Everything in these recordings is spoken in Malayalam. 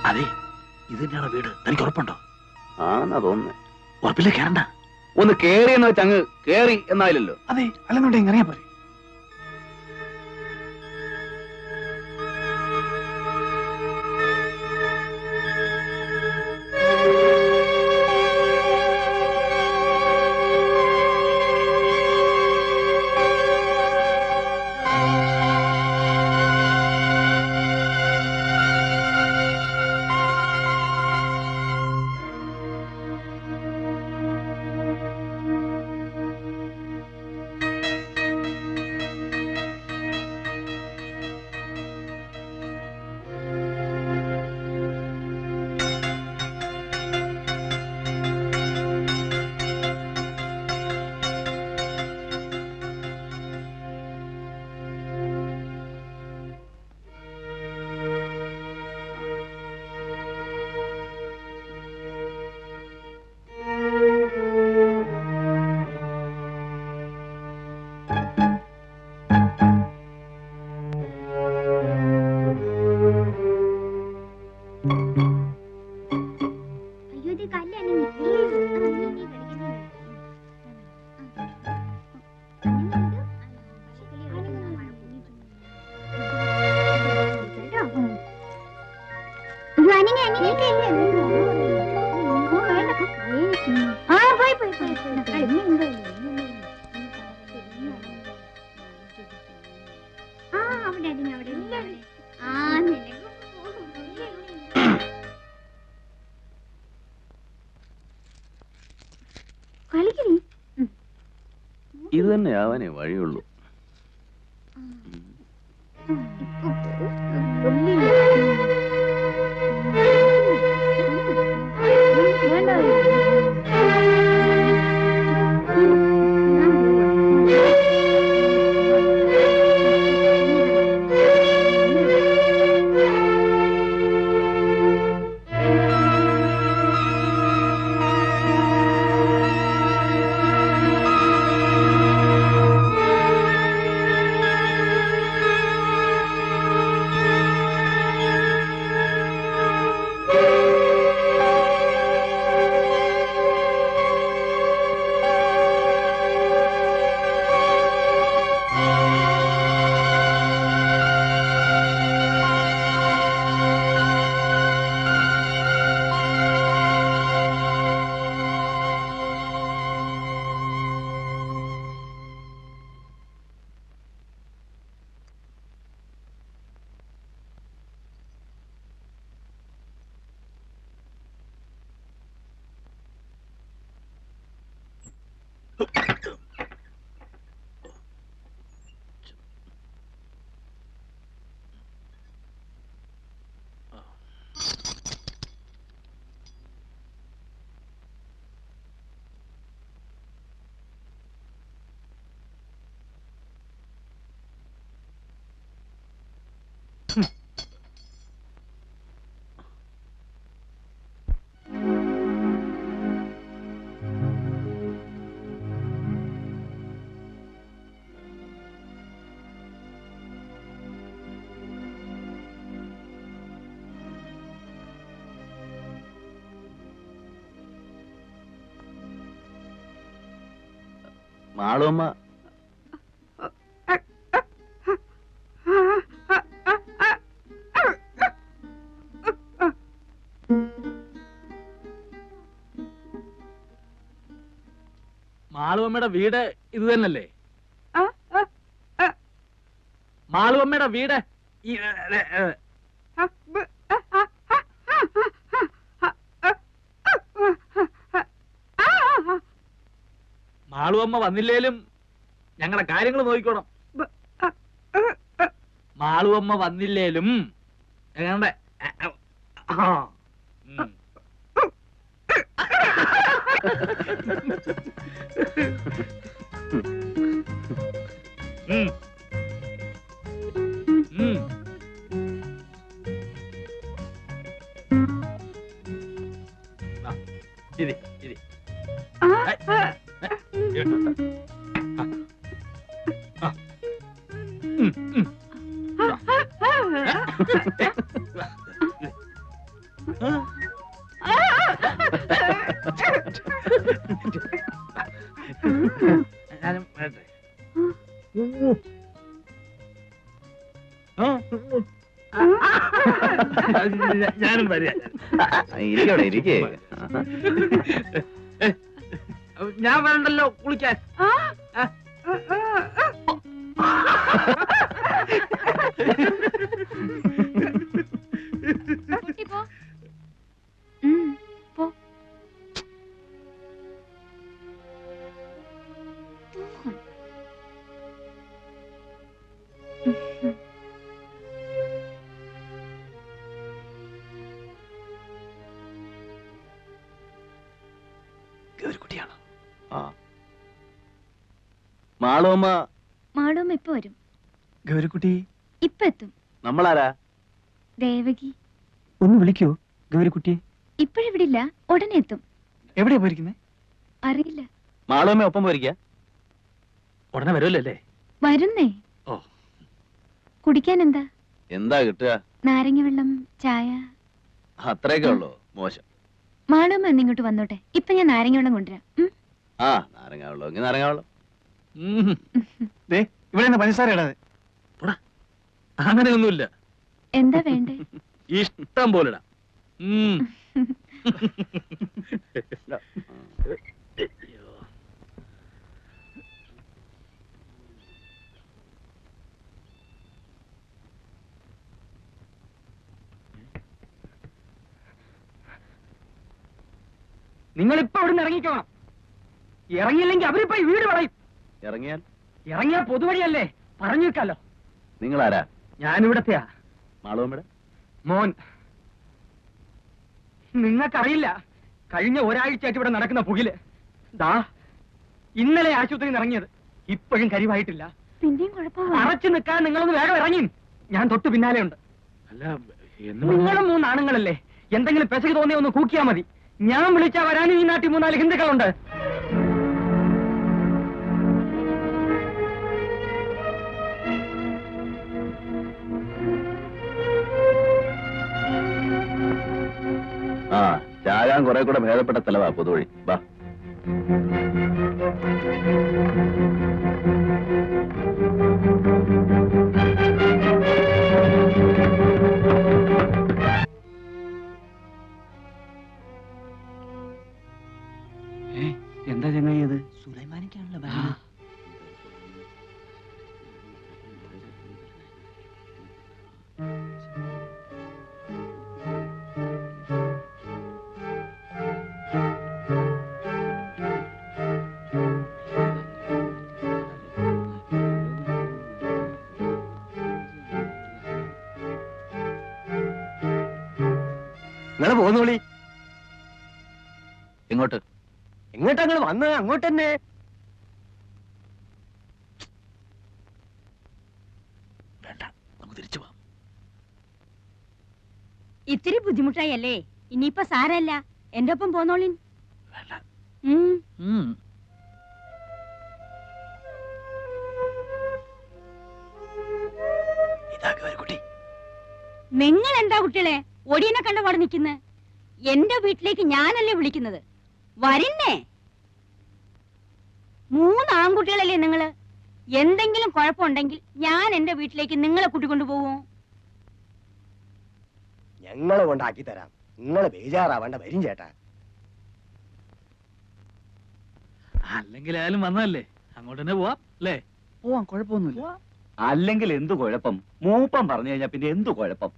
അതെ, ഇത് തന്നെയാണ് വീട്. തനിക്ക് ഉറപ്പുണ്ടോ? ആണെന്നാ തോന്നുന്നേ. ഉറപ്പില്ല, കേറണ്ട. ഒന്ന് കേറിയെന്ന് വെച്ച് അങ്ങ് കേറി എന്നായില്ലല്ലോ. അതെ, അല്ലെന്നുണ്ടെങ്കിൽ അറിയാൻ പോലെ. ഇത് തന്നെ ആവാനേ വഴിയുള്ളൂ. മാളുമ്മ മാളുവമ്മയുടെ വീട് ഇത് തന്നല്ലേ? മാളുവമ്മയുടെ വീട് മാളുവമ്മ വന്നില്ലേലും ഞങ്ങളെ കാര്യങ്ങൾ നോക്കിക്കോണം. മാളുവമ്മ വന്നില്ലേലും ഞങ്ങളുടെ ഇരി ഇരി ഞാനും വരട്ടെ. ഞാനും വരിക. ഇരിക്കവിടെ ഇരിക്കേ. ഞാൻ വരണ്ടല്ലോ കുളിക്കാൻ. ഗൗരിക്കുട്ടിയാണ്. മാളുമ്മ മാളുമ്മ ഇപ്പൊ വരും. ഗൗരിക്കുട്ടി ഇപ്പൊ എത്തും. നമ്മളാരാ? ദേവകി. ഒന്ന് വിളിക്കോ ഗൗരിക്കുട്ടിയെ? ഇപ്പോഴിവിടില്ല, ഉടനെ എത്തും. എവിടെയാ പോയിരിക്കുന്നേ? അറിയില്ല. മാളുമ്മ ഒപ്പം പോയിരിക്ക? ഉടനെ വരുമല്ലോ അല്ലേ? വരുന്നേ. ഓ, കുടിക്കാൻ എന്താ? എന്താ കിട്ടുക? നാരങ്ങ വെള്ളം, ചായ. അത്രയൊക്കെ ഉള്ളൂ. മോശം. മാളുമ്മ എന്നിങ്ങോട്ട് വന്നോട്ടെ. ഇപ്പൊ ഞാൻ നാരങ്ങ വെള്ളം കൊണ്ടുവരാം. ആ, നാരങ്ങ വെള്ളം എങ്കിൽ നാരങ്ങ വെള്ളം. ദേ ഇവിടെ പഞ്ചസാര ഇടാതെ. അങ്ങനെയൊന്നുമില്ല. എന്താ വേണ്ടേ? ഇഷ്ടം പോലെ ഇടാം. നിങ്ങളിപ്പോ അവിടെ നിന്ന് ഇറങ്ങിക്കോണം. ഇറങ്ങിയില്ലെങ്കിൽ അവരിപ്പോ ഈ വീട് വളയും. ഇറങ്ങിയാൽ? ഇറങ്ങിയാൽ പൊതുവഴിയല്ലേ, പറഞ്ഞു വെക്കാലോ. നിങ്ങളാരാ? ഞാനിവിടത്തെയാ. മാളുമ്മയുടെ മോൻ. നിങ്ങൾക്കറിയില്ല, കഴിഞ്ഞ ഒരാഴ്ചയായിട്ട് ഇവിടെ നടക്കുന്ന പുകില്. ദാ ഇന്നലെ ആശുപത്രിയിൽ ഇറങ്ങിയത്, ഇപ്പോഴും കരിവായിട്ടില്ല. പിന്നെയും കുഴപ്പമില്ല. അറച്ചു നിൽക്കാൻ നിങ്ങളൊന്ന് വേഗം ഇറങ്ങി. ഞാൻ തൊട്ട് പിന്നാലെ ഉണ്ട്. അല്ല, നിങ്ങളും 3 ആണുങ്ങളല്ലേ, എന്തെങ്കിലും പെശക് തോന്നിയ ഒന്ന് കൂക്കിയാ മതി. ഞാൻ വിളിച്ചാ വരാനും ഈ നാട്ടിൽ 3-4 ഹിന്ദുക്കളുണ്ട്. ആ, ചാകാൻ കുറെ കൂടെ ഭേദപ്പെട്ട സ്ഥലവാ പൊതുവഴി. വാ. എന്താ ചങ്ങായി അത്? സുലൈമാനിക്കാണല്ലോ. നിങ്ങള് പോന്നോളി. ഇങ്ങോട്ട്. എങ്ങോട്ടാ നിങ്ങൾ വന്നത്? അങ്ങോട്ട് തന്നെ. വേണ്ട, നമുക്ക് തിരിച്ചു പോവാം. ഇത്തിരി ബുദ്ധിമുട്ടായി അല്ലേ? ഇനിയിപ്പോ സാരല്ല, എന്റെ ഒപ്പം പോന്നോളിൻ. വേണ്ട. ഇതാ ഗൗരിക്കുട്ടി. നിങ്ങൾ എന്താ കുട്ടികളെ ഒടിയനെ കണ്ട പാടെ നിൽക്കുന്നത്? എന്റെ വീട്ടിലേക്ക് ഞാനല്ലേ വിളിക്കുന്നത്? വരുന്നേ. 3 ആൺകുട്ടികളല്ലേ നിങ്ങള്? എന്തെങ്കിലും കുഴപ്പമുണ്ടെങ്കിൽ ഞാൻ എന്റെ വീട്ടിലേക്ക് നിങ്ങളെ കൂട്ടിക്കൊണ്ടു പോവോ? ഞങ്ങളെ കൊണ്ടാക്കി തരാം. നിങ്ങളെ ബേജാറാവേണ്ട. വരും ചേട്ടാ. അല്ലെങ്കിൽ ആയാലും വന്നതല്ലേ, അങ്ങോട്ട് തന്നെ പോവാം അല്ലേ? പോവാം, കുഴപ്പമൊന്നുമില്ല. അല്ലെങ്കിൽ എന്തു കുഴപ്പം? മൂപ്പം പറഞ്ഞു കഴിഞ്ഞാ പിന്നെ എന്തു കുഴപ്പം?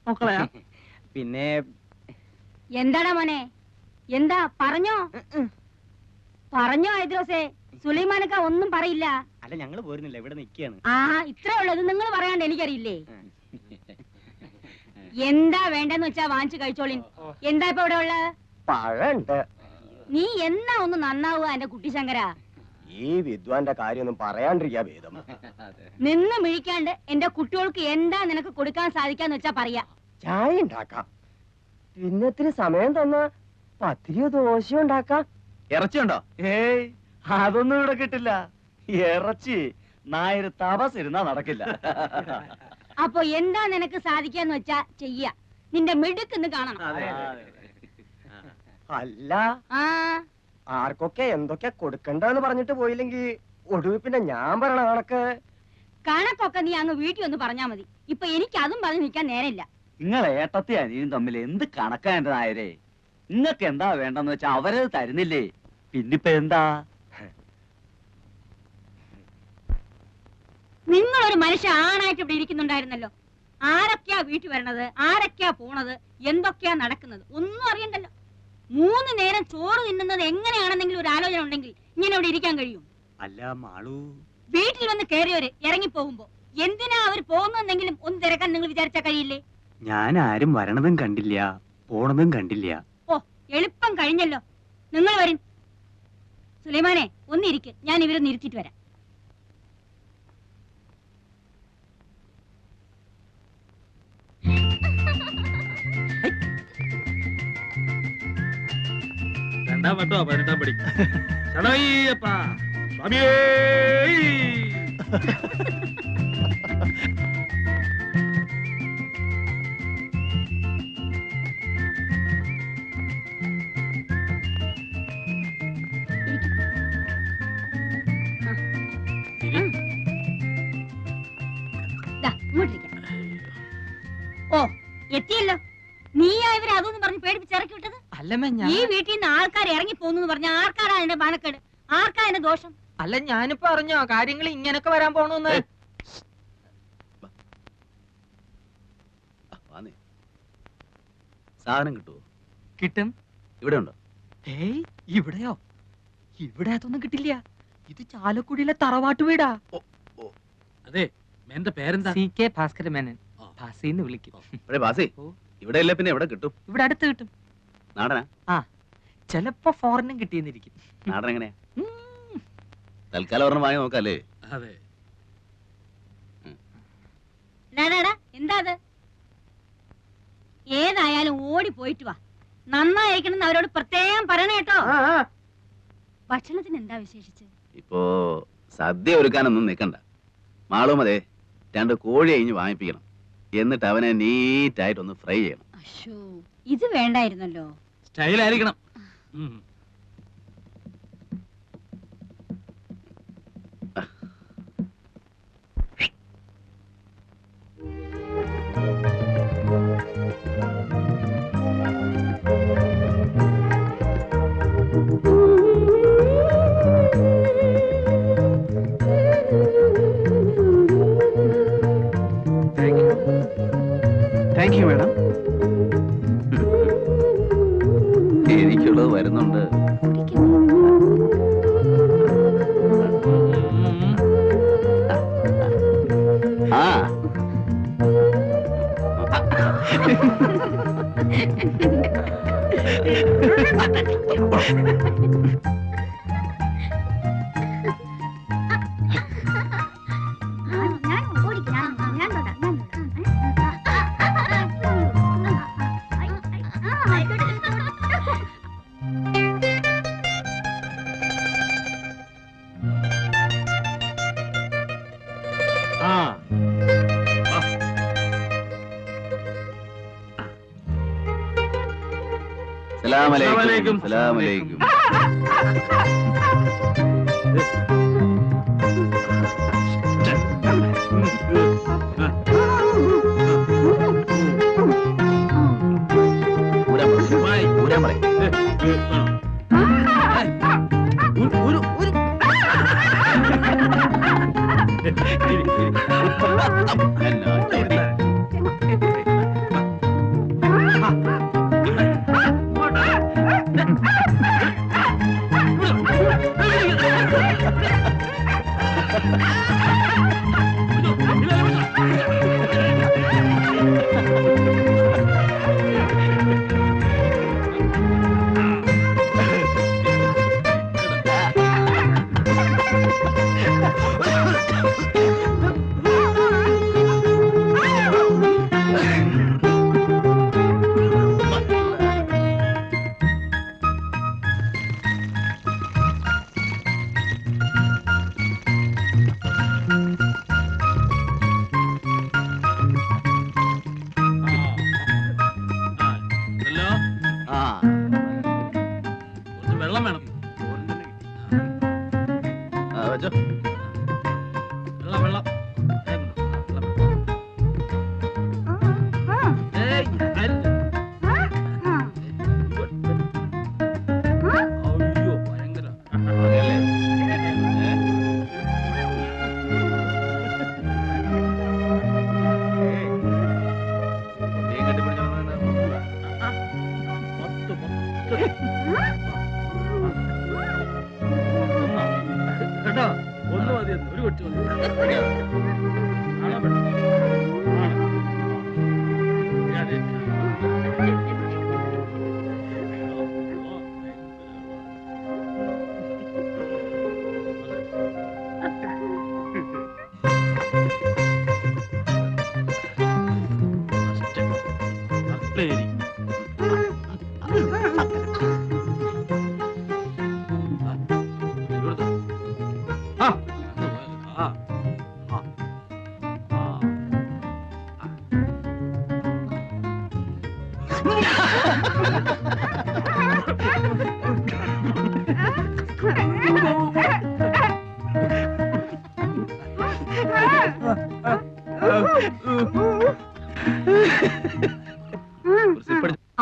മക്കളെ, പിന്നെ എന്താടാ മോനെ? എന്താ പറഞ്ഞോ? പറഞ്ഞോ ഐദ്രോസേ? സുലൈമാനക്ക ഒന്നും പറയില്ല. അല്ല, ഞങ്ങള് പോരുന്നില്ല, ഇവിടെ നിൽക്കുകയാണ്. ആ, ഇത്രേ ഉള്ളത്. നിങ്ങൾ പറയാണ്ട് എനിക്കറിയില്ലേ? എന്താ വേണ്ടെന്ന് വെച്ചാ വാങ്ങിച്ചു കഴിച്ചോളിൻ. എന്താ ഇപ്പൊ ഇവിടെ ഉള്ളത്? പഴണ്ട്. നീ എന്നാ ഒന്ന് നന്നാവുക എന്റെ കുട്ടി ശങ്കര? ഈ വിദ്വാന്റെ കാര്യമൊന്നും പറയാണ്ടിരിക്കാ ഭേദം. നിന്ന് മിഴിക്കാണ്ട് എന്റെ കുട്ടികൾക്ക് എന്താ നിനക്ക് കൊടുക്കാൻ സാധിക്കാന്ന് വെച്ചാ പറയാ. ചായ ഉണ്ടാക്കാം. പിന്നെ ഇത്തിരി സമയം തന്നാ പത്തിരിയോ ദോശയോ ഉണ്ടാക്കാം. ഇറച്ചിയുണ്ടോ? ഏയ്, അതൊന്നും ഇവിടെ കിട്ടില്ല. ഇറച്ചി നായർ തപസ് ഇരുന്നാ നടക്കില്ല. അപ്പൊ എന്താ നിനക്ക് സാധിക്കാന്ന് വെച്ചാ ചെയ്യ. നിന്റെ മിടുക്കെന്ന് കാണണം. അല്ല, ആ, ആർക്കൊക്കെ എന്തൊക്കെ കൊടുക്കണ്ടെന്ന് പറഞ്ഞിട്ട് പോയില്ലെങ്കിൽ ഒടുവിൽ പിന്നെ ഞാൻ പറയണ കണക്ക്. കണക്കൊക്കെ നീ അങ്ങ് വീട്ടിൽ ഒന്ന് പറഞ്ഞാ മതി. ഇപ്പൊ എനിക്ക് അതും പറഞ്ഞ് നിൽക്കാൻ നേരമില്ല. നിങ്ങൾ ഏട്ടത്തി അനിയും തമ്മിൽ എന്ത് കണക്കാ എന്റെ നായരെ? നിങ്ങൾക്ക് എന്താ വേണ്ടെന്ന് വെച്ചാ അവരത് തരുന്നില്ലേ, പിന്നിപ്പോ എന്താ? നിങ്ങളൊരു മനുഷ്യ ആണായിട്ട് ഇവിടെ ഇരിക്കുന്നുണ്ടായിരുന്നല്ലോ. ആരൊക്കെയാ വീട്ടിൽ വരണത്, ആരൊക്കെയാ പോണത്, എന്തൊക്കെയാ നടക്കുന്നത് ഒന്നും അറിയണ്ടല്ലോ. 3 നേരം ചോറ് തിന്നുന്നത് എങ്ങനെയാണെന്നെങ്കിലും ഒരു ആലോചന ഉണ്ടെങ്കിൽ ഇങ്ങനെ ഇവിടെ ഇരിക്കാൻ കഴിയും? അല്ല മാളു, വീട്ടിൽ വന്ന് കയറിയവര് ഇറങ്ങി പോകുമ്പോ എന്തിനാ അവർ പോകുന്നെങ്കിലും ഒന്ന് തിരക്കാൻ നിങ്ങൾ വിചാരിച്ചാ കഴിയില്ലേ? ഞാൻ ആരും വരണതും കണ്ടില്ല, പോണതും കണ്ടില്ല. ഓ, എളുപ്പം കഴിഞ്ഞല്ലോ. നിങ്ങൾ വരും. സുലൈമാനെ ഒന്നിരിക്ക്, ഞാൻ ഇവരൊന്ന് ഇരുത്തിട്ട് വരാം. രണ്ടാം വട്ടോ 18ാം പടി. ശരണയ്യപ്പ സ്വാമിയേ. ദാ, ഇങ്ങോട്ടിരിക്കാം. ഓ, എത്തിയല്ലോ. നീയാ ഇവരെ അതൊന്നും പറഞ്ഞ് പേടിപ്പിച്ച് ഇറക്കി വിട്ടത്? അല്ലമ്മ ഈ വീട്ടിൽ നിന്ന് ആൾക്കാർ ഇറങ്ങി പോകുന്നു പറഞ്ഞ ആർക്കാരാ എന്റെ മാനക്കേട്, ആർക്കാ എന്റെ ദോഷം? അല്ല ഞാനിപ്പോ അറിഞ്ഞോ കാര്യങ്ങൾ ഇങ്ങനൊക്കെ വരാൻ പോണെന്ന്. സാധനം കിട്ടുമോ? കിട്ടും. ഇവിടെ ഉണ്ടോ? ഏയ് ഇവിടെയോ? ഇവിടെ അതൊന്നും കിട്ടില്ല. ഇത് ചാലക്കുടിയിലെ തറവാട്ട് വീടാ. അതെ, എന്റെ പേരെന്താ? CK ഭാസ്കര മേനൻ. ഭാസിന്ന് വിളിക്കും. ബാസി, ഇവിടെ അല്ലേ പിന്നെ എവിടെ കിട്ടും? ഇവിടെ അടുത്ത് കിട്ടും. നാടനാ? ചിലപ്പോ ഫോറിനും കിട്ടിയെന്നിരിക്കും. നാടൻ എങ്ങനെയാ? തൽക്കാലം ഒരെണ്ണം വാങ്ങി നോക്കാല്ലേ? അതെ. എന്താ അത്? ഏതായാലും ഓടി പോയിട്ട് വാ. നന്നായിരിക്കണം അവരോട് പ്രത്യേകം പറയണ കേട്ടോ. ഭക്ഷണത്തിന് എന്താ വിശേഷിച്ച്? ഇപ്പോ സദ്യ ഒരുക്കാനൊന്നും നിൽക്കണ്ട. മാളും അതെ 2 കോഴി അഴിഞ്ഞ് വാങ്ങിപ്പിക്കണം. എന്നിട്ട് അവനെ നീറ്റായിട്ടൊന്ന് ഫ്രൈ ചെയ്യണം. അശ്ശോ, ഇത് വേണ്ടായിരുന്നല്ലോ. സ്റ്റൈലായിരിക്കണം. Thank you madam. എനിക്കുള്ളത് വരുന്നുണ്ട്. ആ സലാമലൈക്കും. സലാമലൈക്കും. ഊരാൻ പറയും. വച്ചോ. വെള്ളം വെള്ളം ഏയ്, അല്ല. അയ്യോ ഭയങ്കര പറഞ്ഞല്ലേ? കുട്ടിയെ കെട്ടിപ്പിടിച്ച് വന്നത് മൊത്തം കേട്ടോ, ഒന്ന് മതി, ഒരു കൊച്ചു മതി. കാണാൻ പറ്റും.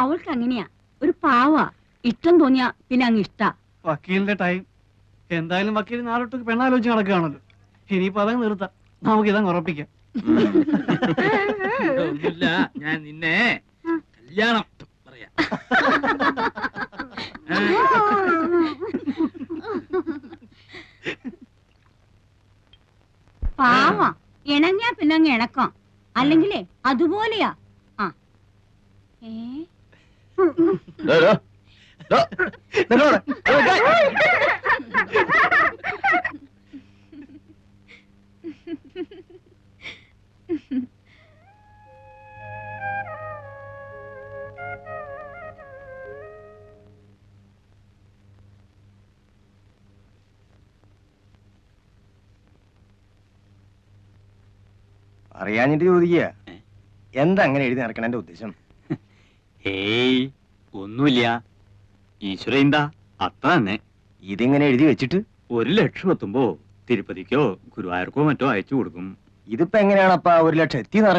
അവൾക്ക് അങ്ങനെയാ, ഒരു പാവാ. ഇഷ്ടം തോന്നിയാ പിന്നെ അങ്ങ് ഇഷ്ടാ. വക്കീലിന്റെ ടൈം എന്തായാലും വക്കീൽ നാളോട്ട് പെണ്ണാലോചിച്ച് നടക്കുകയാണല്ലോ. ഇനിയിപ്പോ അതങ്ങ് നിർത്താം, നമുക്ക് ഇതങ്ങ് ഉറപ്പിക്കാം. ഒന്നുമില്ല, ഞാൻ നിന്നെ കല്യാണം പറയാം. പാവാ, ഇണങ്ങിയാ പിന്നെ അങ്ങ് ഇണക്കാം. അല്ലെങ്കിലേ അതുപോലെയാ. ആ ഏ അറിയാഞ്ഞിട്ട് ചോദിക്കുക, എന്താ അങ്ങനെ എഴുതി നടക്കണ ഉദ്ദേശം? ഏയ് ഒന്നുമില്ല, ഈശ്വര എന്താ അത്ര തന്നെ. ഇതിങ്ങനെ എഴുതി വെച്ചിട്ട് 1,00,000 എത്തുമ്പോ തിരുപ്പതിക്കോ ഗുരുവായൂർക്കോ മറ്റോ അയച്ചു കൊടുക്കും. ഇതിപ്പോ എങ്ങനെയാണപ്പാ 1,00,000 എത്തി